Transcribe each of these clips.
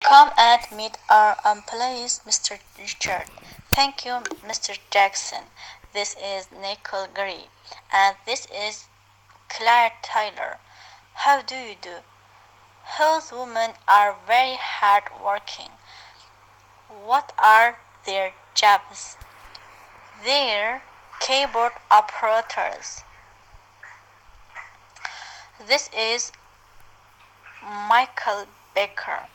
Come and meet our employees, Mr. Richard. Thank you, Mr. Jackson. This is Nicole Gray, and this is Claire Tyler. How do you do? Those women are very hard working. What are their jobs? They're keyboard operators. This is Michael Baker,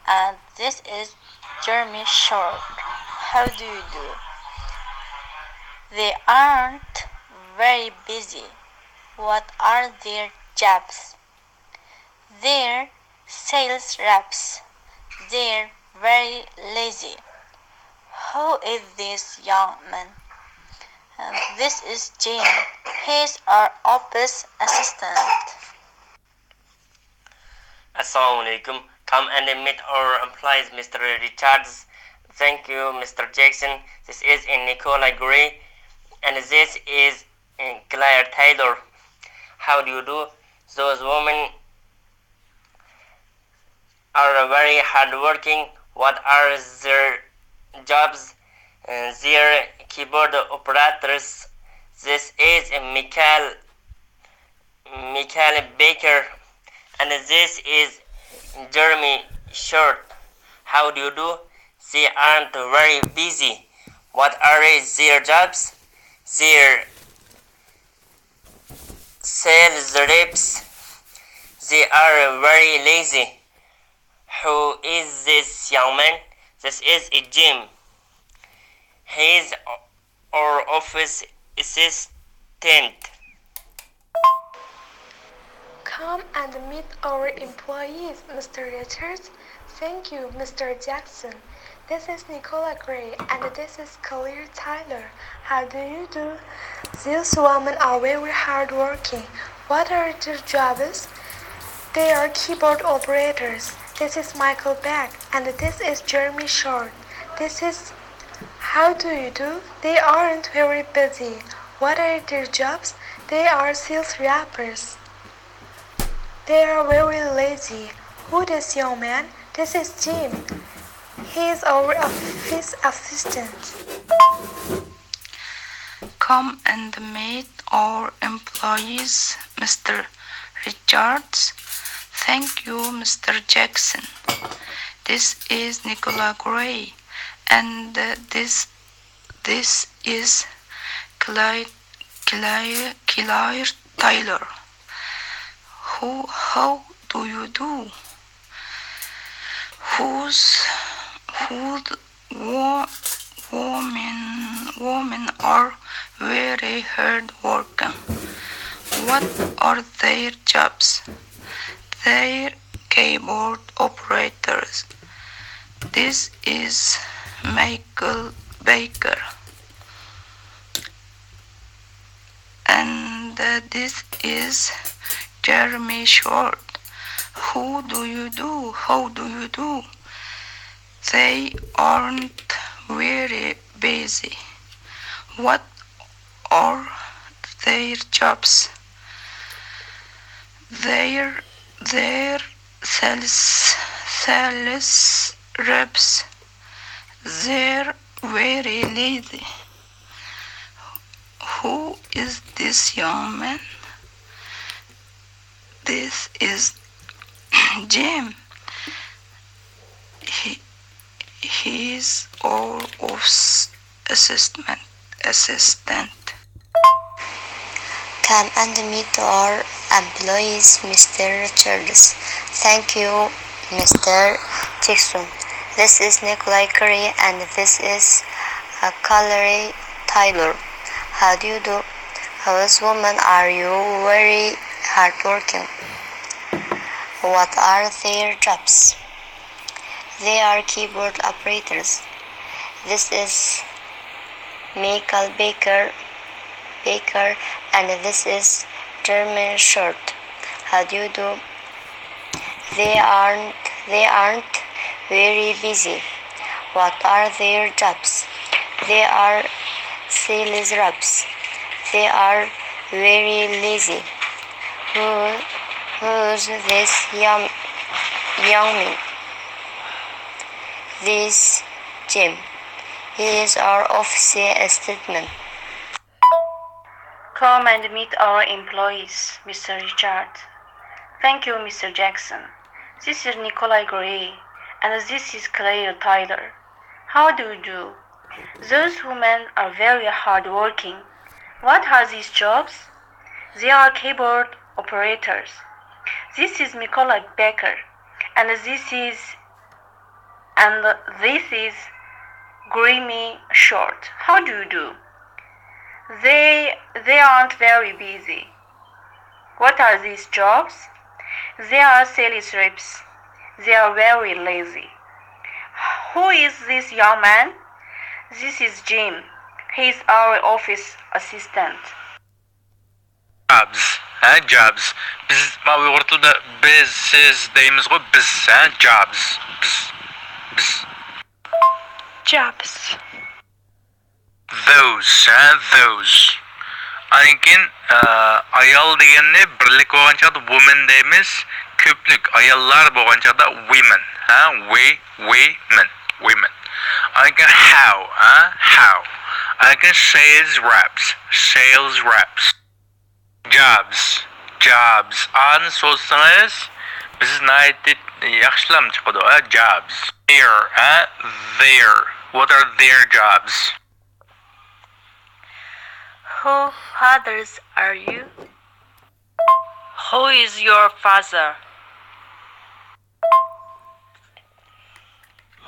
and this is Jeremy Short. How do you do? They aren't very busy. What are their jobs? They're sales reps. They're very lazy. Who is this young man? This is Jim. He's our office assistant. Assalamu alaikum. Come and meet our employees, Mr. Richards. Thank you, Mr. Jackson. This is Nicola Gray, and this is Claire Taylor. How do you do? Those women are very hardworking. What are their jobs? They're keyboard operators. This is Michael Baker, and this is Jeremy Short. How do you do? They aren't very busy. What are their jobs? They're sales reps. They are very lazy. Who is this young man? This is Jim. He's our office assistant. Come and meet our employees, Mr. Richards. Thank you, Mr. Jackson. This is Nicola Gray, and this is Claire Tyler. How do you do? These women are very hardworking. What are their jobs? They are keyboard operators. This is Michael Beck, and this is Jeremy Short. This is How do you do? They aren't very busy. What are their jobs? They are sales rappers. They are very lazy. Who is this young man? This is Jim. He is our office assistant. Come and meet our employees, Mr. Richards. Thank you, Mr. Jackson. This is Nicola Gray, and this is Claire Tyler. How do you do? Women are very hard working. What are their jobs? They're keyboard operators. This is Michael Baker, and this is Jeremy Short. Who do you do? How do you do? They aren't very busy. What are their jobs? They're sales reps. They're very lazy. Who is this young man? This is Jim. He's our office assistant. Come and meet our employees, Mr. Richards. Thank you, Mr. Jackson. This is Nicola Gray, and this is Claire Tyler. How do you do? Those women are you very hardworking. What are their jobs? They are keyboard operators. This is Michael Baker, and this is Jeremy Short. How do you do? They aren't very busy. What are their jobs? They are sales reps. They are very lazy. Who's this young man? this Jim. He is our office assistant. Come and meet our employees, Mr. Richard. Thank you, Mr. Jackson. This is Nikolai Gray, and this is Claire Tyler. How do you do? Those women are very hard-working. What are these jobs? They are keyboard operators. This is Nikolai Becker, and this is Grammy Short. How do you do? They aren't very busy. What are these jobs? They are sales reps. They are very lazy. Who is this young man? This is Jim. He is our office assistant. Jobs. Jobs. Biz uyghur tilida biz, siz deymiz go, biz, jobs. Biz. Jobs. Those. Ankin ayol deganni birlik bo'lgan chaqda women deymiz, ko'plik ayollar bo'lgan chaqda women. Women. Ankin how. Ankin sales reps. Jobs. An so'zsangiz biz naytib yaxshilam chiqadi, jobs. There. What are their jobs? Whose fathers are you? Who is your father?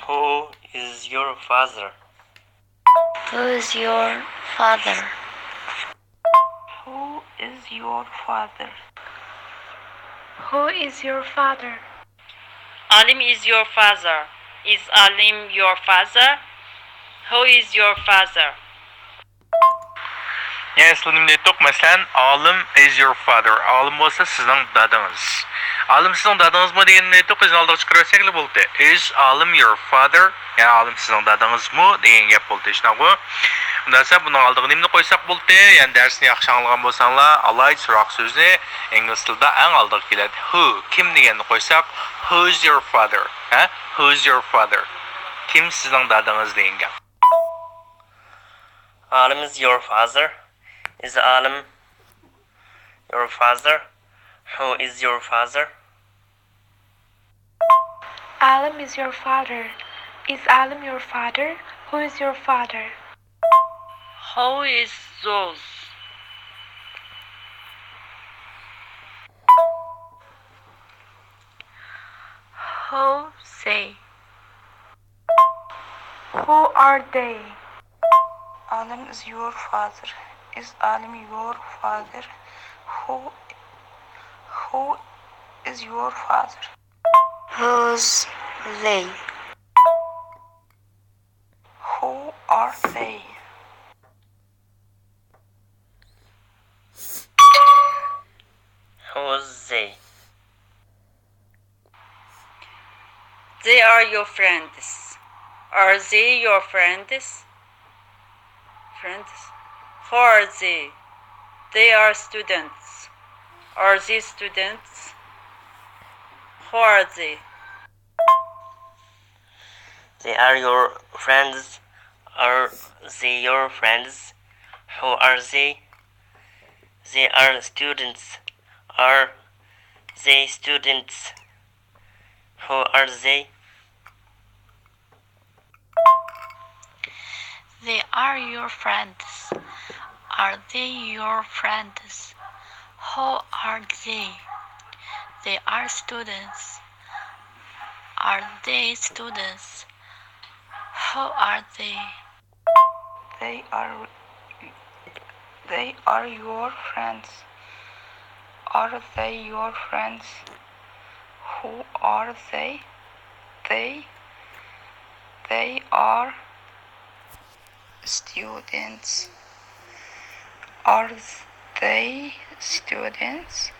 Who is your father? Who is your father? Who is your father? Who is your father? Alim is your father. Is Alim your father? Who is your father? Yes, mesela Alim is your father. Alim olsa sizning dadingiz. Alim sizning dadingiz mı deganni aytib, biz oldiga chiqarsak bo'ldi. Is Alim your father? Yani Alim sizning dadingizmi degan gap bo'ldi. Shunaqa. Undasa buni oldiga nimni qo'ysak bo'ldi? Yani darsni yaxshi anglagan bo'lsanglar, alayt so'roq so'zni ingliz tilida eng oldiga keladi. Who, kim deganni qo'ysak, who's your father? Who's your father? Kim sizning dadingiz degan gap. Alim is your father. Is Alim your father? Who is your father? Alim is your father. Is Alim your father? Who is your father? Who is those? Who say? Who are they? Alim is your father. Is Alim your father? Who is your father? Who's they? Who are they? Who's they? They are your friends. Are they your friends? Who are they? They are students. Are they students? Who are they? They are your friends. Are they your friends? Who are they? They are students. Are they students? Who are they? They are your friends. Are they your friends? Who are they? They are students. Are they students? Who are they? They are your friends. Are they your friends? Who are they? They are students. Are they students?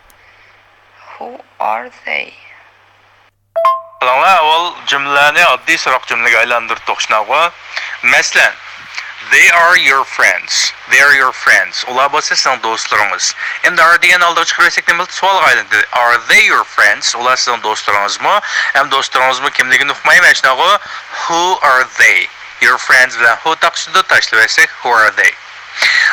Who are they? Avval cümləni addi so'roq cümləyə aylandırdık şunaqı. Məsələn, they are your friends. They are your friends. Ular bo'lsa sizning do'stlaringiz. Endi are degan oldiga chiqarsak nima bo'ldi? Savolga aylandi. Are they your friends? Ular sizning do'stlaringizmi? Ham do'stlaringizmi kimligini uqmayman shunaqi. who are they? Your friends bilan who taqishida tashlayversak who are they?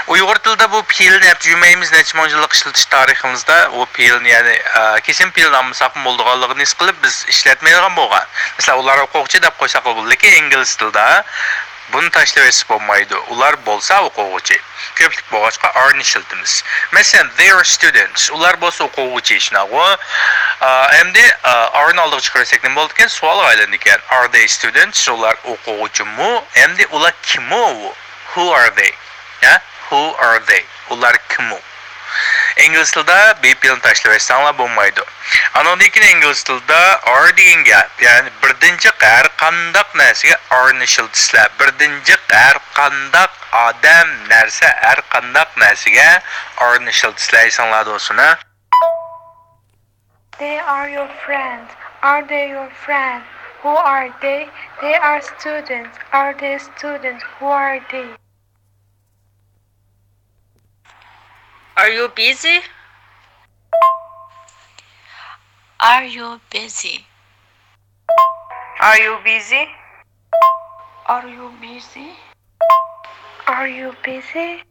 Uyghur tilida bu fe'lni hep cümlemiz neçə min yıllık işletiş tariximizdə o fe'lni yani kesin fe'l almasak bo'lganligini his qilib biz ishlatmaydigan bo'lgan. Mesela ular o'quvchi deb qo'ysak bo'ladi, lekin ingliz tilida buni tashlayversa bo'lmaydi. Ular bo'lsa o'quvchi. Ko'plik bo'lg'achqa are-ni ishlatamiz. Masalan, they are students. Ular bo'lsa o'quvchi ishnago. Endi are-ni oldiga chiqarsak nima bo'ldi ekan? Savolga aylandi ekan. Are they students? Ular o'quvchimi? Endi ular kimi? Who are they? Ya, who are they? Ular kim? İngliz tilida BP'ni tashlayversanglar bo'lmaydi. Anondan keyin ingliz tilida are degan gap, ya'ni birinchi har qanday narsaga are-ni ishlatishlar. Birinchi har qanday odam, narsa, har qanday narsaga are-ni ishlatishlar esinglar do'stlar. They are your friends. Are they your friends? Who are they? They are students. Are they students? Who are they? Are you busy? Are you busy? Are you busy? Are you busy? Are you busy?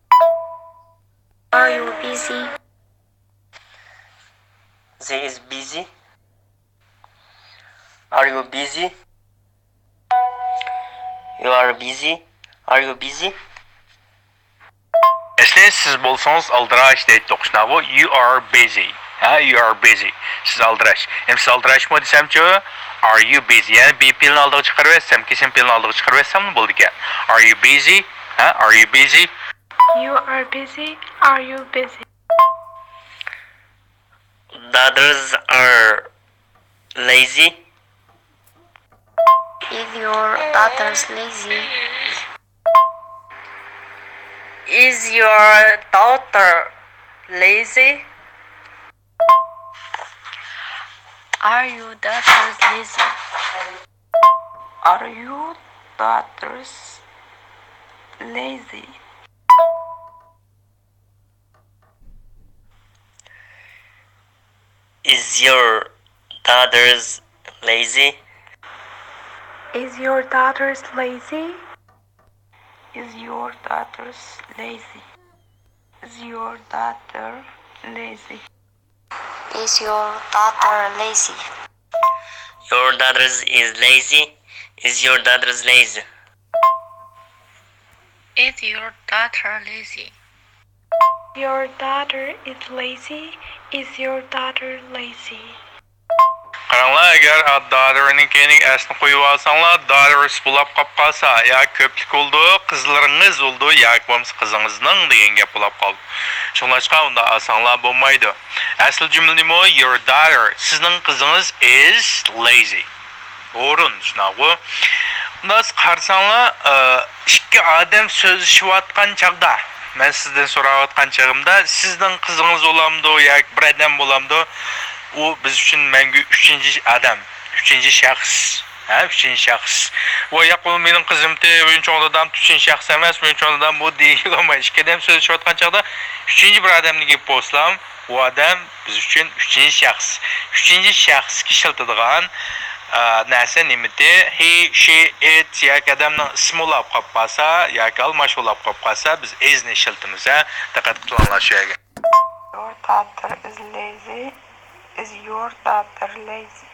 Are you busy? They is busy. Are you busy? You are busy. Are you busy? Esli siz bo'lsangiz aldirash deydi o'qishnago you are busy. Ha, you are busy. Siz aldirash. Hem siz aldirashmi desamchi are you busy? Yani BP'ni oldiga chiqarversam, kesin P'ni oldiga chiqarversam nima bo'ldi ekan? Are you busy? Ha, are you busy? You are busy. Are you busy? The others are lazy. Is your daughter's lazy? Is your daughter lazy? Are you daughters lazy? Are you daughters lazy? Is your daughters lazy? Is your daughter's lazy? Is your daughter's lazy? Is your daughter lazy? Is your daughter lazy? Your daughter is lazy. Is your daughter lazy? Is your daughter lazy? Your daughter is lazy. Is your daughter lazy? Qaranglar, agar daughterning keyin asni qo'yib olsanglar, daughters bo'lib qolib qolsa, ya ko'plik bo'ldi, qizlaringiz bo'ldi, yoki bo'lmasa qizingizning degan gap bo'lib qoldi. Shunlashqa unda olsanglar bo'lmaydi. Asl jumla nima? Your daughter, sizning qizingiz is lazy. O'rin shunaqa. Unda qarasanglar, ikki odam so'zlashayotgan chaqda, men sizdan so'rayotgan chaqimda, sizning qizingiz bo'lamdi yoki bir odam bo'lamdi? O biz için mangu üçüncü adam, üçüncü şahs. Ha, üçüncü şahs. O yakın benim kızımdı, üçüncü adam üçüncü şahs emas, üçüncü adam bu değil ama işkeden sözü şuatkan çağda üçüncü bir adamını gibi poslam, o adam biz için üçüncü şahs. Üçüncü şahs kişiltidiğen narsa nimiti, he, she, it, yak adamның ismi olab qolib qolsa, yoki almash olab qolib qolsa, biz izni ishiltimiz, ha, diqqat qilinglar shu yerga. Your daughter is lazy. Is your daughter lazy?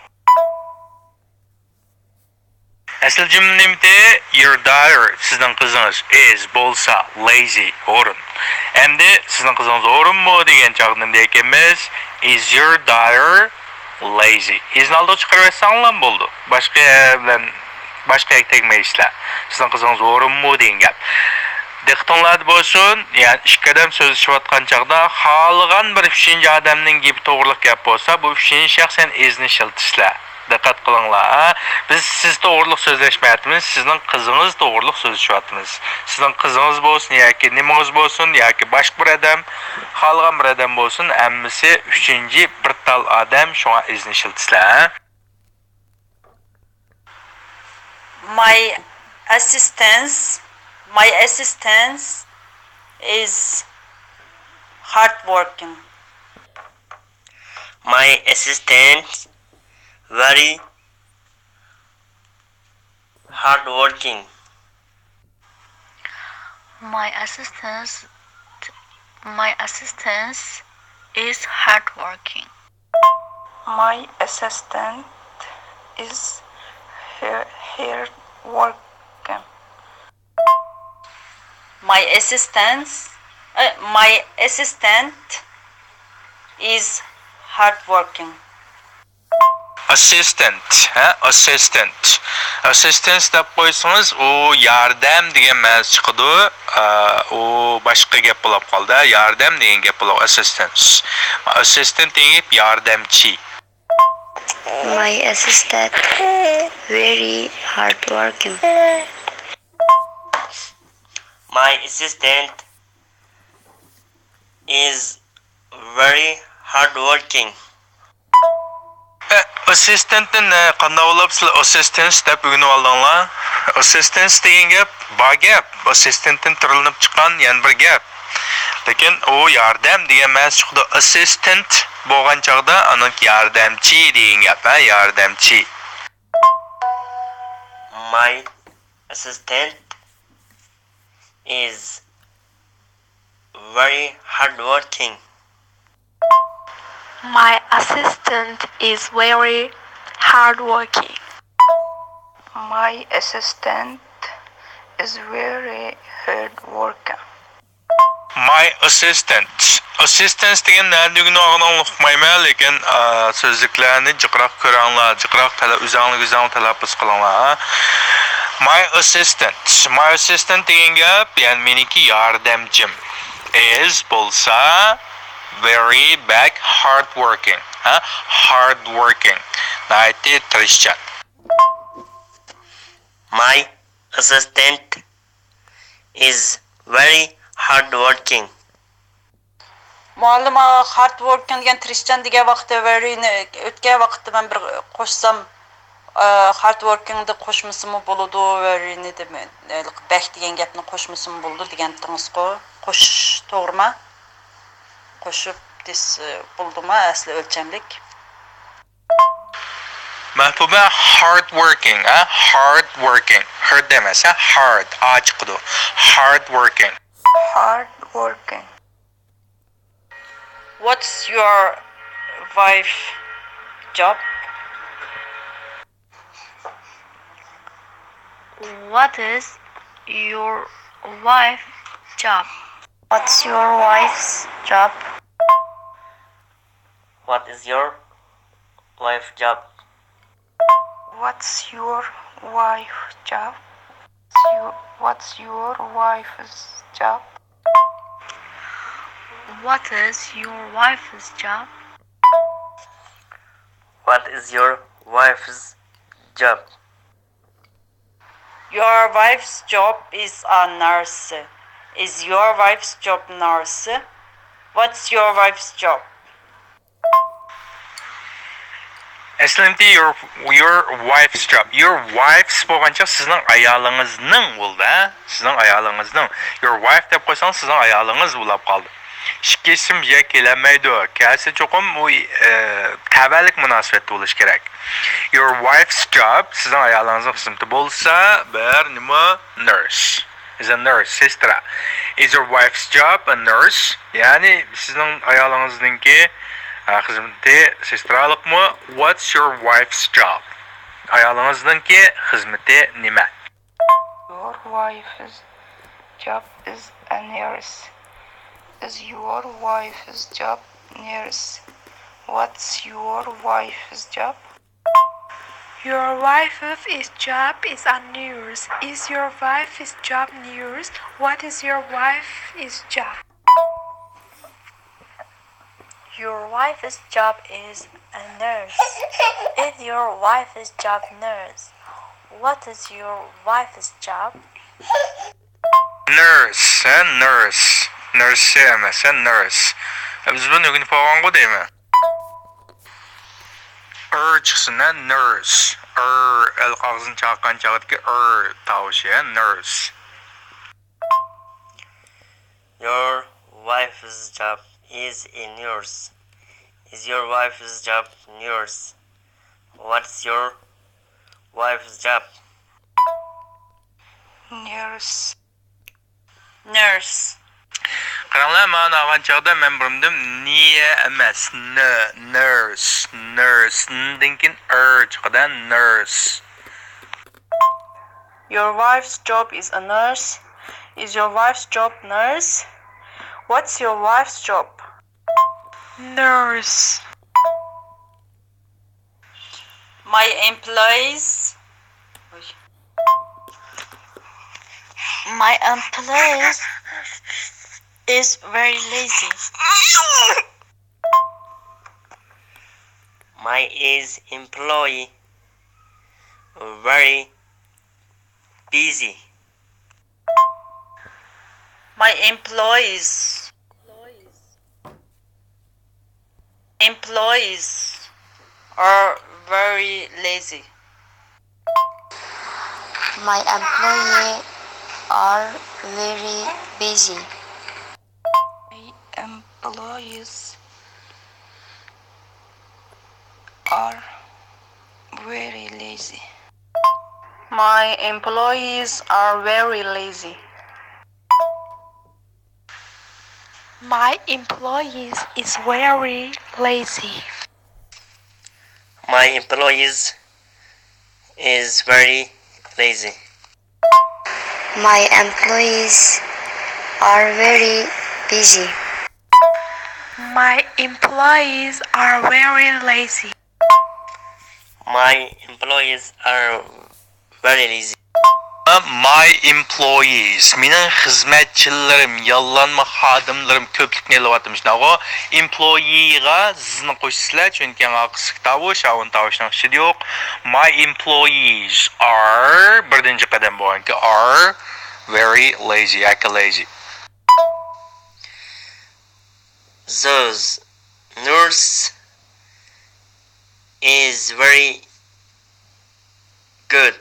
Asıl cümle nimte your daughter sizin kızınız is bolsa lazy orun. Endi sizin kızınız orun mu degen çağında dekemiz is your daughter lazy. Izin aldığı çıkarırsanlar boldu. Başka ek tekmeyişler. Sizin kızınız orun mu degen gap. Diqqətinizdə bolsun, yəni ikki adam sözləşiyotqan çağda xalığan bir üçüncü adamның gibi to'g'riliq gap bo'lsa, bu üçüncü şəxsən izni işiltisizlər. Diqqət qılыңlar. Biz siz to'g'riliq sözləşməyətimiz, sizin qızınız to'g'riliq sözləşiyotimiz. Sizin qızınız bolsun, yoki nimangiz bolsun, yoki başqa bir adam, xalığan bir adam bolsun, hammasi üçüncü bir tal adam şuna izni işiltisizlər. My assistant is hardworking. My assistant very hardworking? My assistant is hardworking. My assistant is here working. My assistant is hardworking. Assistant deb qo'ysangiz, u yordam degan ma'no chiqadi. U boshqa gap bo'lib qoldi. Yordam degan gap bo'lib assistant degan yordamchi. My assistant very hardworking. My assistant is very hardworking. Assistantni qanday bo'lib sizlar assistant deb o'rganib oldinglar? Assistant degan gap bor gap. Assistantdan tirilinib chiqqan yana bir gap. Lekin u yordam degan ma'no chiqdi. Assistant bo'lgan chaqda uni yordamchi degan gap, yordamchi. My assistant is very hardworking. My assistant is very hardworking. My assistant is very hardworking. My assistant degan nədiyini anlamayman, lekin sözlüklərini jiqroq ko'ranglar, jiqroq o'zinglar talaffuz qilinglar. My assistant degan gap, ya'ni meniki yordamchim. Is bo'lsa very hardworking. Hardworking. Nayte tirishchan. My assistant is very hardworking. Muallima hardworking degan tirishchan degan vaqtda very'ni o'tgan vaqtda men bir qo'shsam hardworking deb qo'shmasimi bo'ladi, very'ni deb back degan gapni qo'shmasimi bo'ladi degandingiz-ku. Qo'shish to'g'rimi? Qo'shib des bo'ldimi asli o'lchamlik? Mahbuba hardworking, hardworking. Hard demas, hard, chiqdi. Hardworking. Hardworking. What's your wife job? What is your wife job? What's your wife's job? What is your wife job? What's your wife's job? What's your wife's job? What is your wife's job? What is your wife's job? Your wife's job is a nurse. Is your wife's job nurse? What's your wife's job? Aslanti your wife's job. Your wife's bo'lgancha sizning ayolingizning bo'ldi. Sizning ayolingizning. Your wife deb qo'ysangiz sizning ayolingiz bo'lib qoldi. Ikki ism kelammaydi. Kelsa cho'qim u tavallik munosabat bo'lish kerak. Your wife's job sizning ayolingizning xizmati bo'lsa, bir nima nurse. Is a nurse, sestra. Is your wife's job a nurse? Ya'ni sizning ayolingizningki xizmati sestralikmi? What's your wife's job? Ayolingizningki xizmati nima? Your wife's job is a nurse. Is your wife's job nurse? What's your wife's job? Your wife's job is a nurse. Is your wife's job nurse? What is your wife's job? Your wife's job is a nurse. Is your wife's job nurse? What is your wife's job? Nurse, nurse. Nurse emas, nurse. Biz buni o'rganib olganku deyman. Chiqsin, nurse. El qog'ozini chaqqan chaqatga tovushi, nurse. Your wife's job is a nurse. Is your wife's job nurse? What's your wife's job? Nurse. Nurse. Qaranglar, mana olgan chaqda men birimdim niye emas, nurse, nurse. N'dan keyin chiqadi, nurse. Your wife's job is a nurse. Is your wife's job nurse? What's your wife's job? Nurse. My employees is very lazy. My employee very busy. My employees are very lazy. My employees are very busy. My employees are very lazy. My employees are very lazy. My employees is very lazy. My employees is very lazy. My employees are very busy. My employees are very lazy. My employees are very lazy. My employees, mening xizmatchilarim, yollanma xodimlarim ko'plikni elayotim. Shunaqo, employee'ga zini qo'shsizlar, chunki qisq tovush, avun tovushning ichida yo'q. My employees are birinchi qadam bo'lganki, are very lazy, lazy. Those nurse is very good.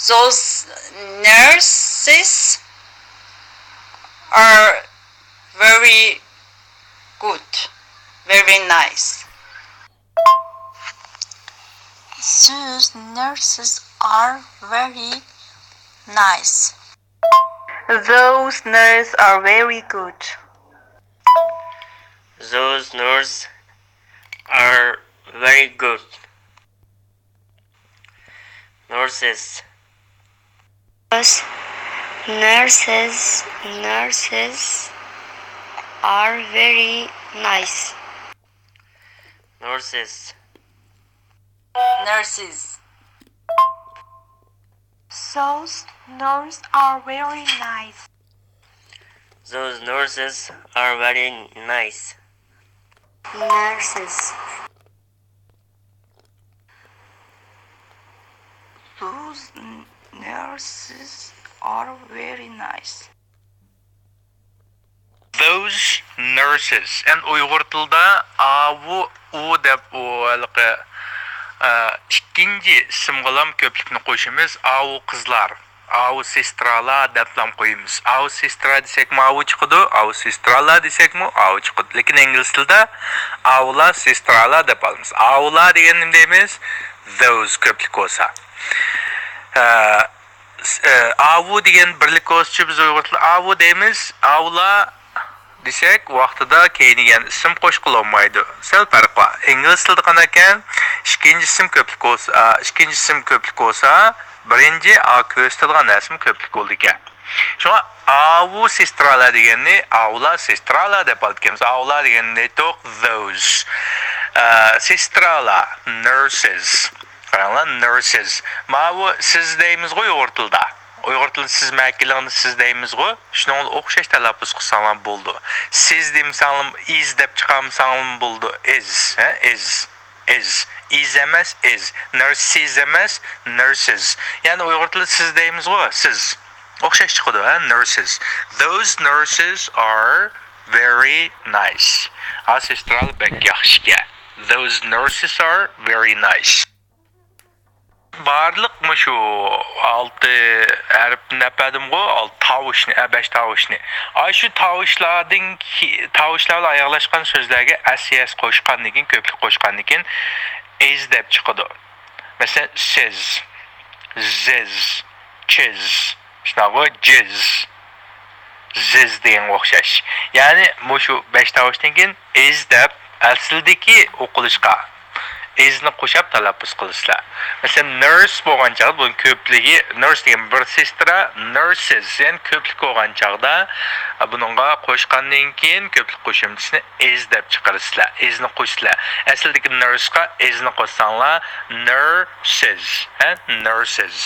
Those nurses are very good, very nice. Those nurses are very nice. Those nurses are very good. Those nurses are very good. Nurses. Nurses are very nice. Nurses. Nurses. Those nurses are very nice. Those nurses are very nice. Nurses. Those nurses are very nice. Those nurses. And Uyghur tilida u deb ikkinchi simg'alam ko'plikni qo'shimiz. Avu qizlar, avu sestralar deb ham qo'yamiz. Avu sestra desakmi avu chiqadi, avu sestralar desakmi avu chiqadi. Lekin ingliz tilida avlar sestralar deb olamiz. Avlar degan nima deymiz? Those ko'plik bo'lsa. Avu degan birlik bo'lsa biz Uyg'ur tilida avu deymiz. Avlar desak vaqtida keyingan ism qo'shilolmaydi. Sal farq bor. Ingliz tilida qanaqa ekan? Ikkinchi ism ko'plik bo'lsa, birinchi ko'rsatilgan ism ko'plik bo'ldi ekan. Shunga avu sestralar deganni avlar sestralar deb aytamiz. Avlar deganni to'q those. Sestralar, nurses. Qaranglar, nurses. Mana siz deymiz Uyg'ur tilida. Uyg'ur tilida siz makilingni siz deymiz go. Shunga o'xshash talaffuz qilsanglar bo'ldi. Siz demsanglar is deb chiqarmsanglar bo'ldi. Is emas is. Nurses emas nurses. Ya'ni Uyg'ur tilida siz deymiz go. Siz. O'xshash chiqadi, nurses. Those nurses are very nice. Asistral bek yaxshi. Those nurses are very nice. Barliq shu 6 harfni napadim go, 6 tovushni, 5 tovushni. Ay shu tovushlarla ayaqlashgan so'zlarga as qo'shgandan keyin, ko'plik qo'shgandan keyin is deb chiqadi. Masalan, siz, ziz, chiz. Şunağı jiz. Ziz degan o'xshash. Ya'ni mushu 5 tovushdan keyin is deb aslidagi o'qilishga isni qo'shib talaffuz qilasizlar. Masalan, nurse bo'lgan chaqda bu ko'pligi nurse degan bir sestra, nurses yani ko'plik bo'lgan chaqda buningga qo'shgandan keyin ko'plik qo'shimchisini is deb chiqarasizlar. Isni qo'shsizlar. Aslidagi nurse ga isni qo'shsanglar nurses, nurses.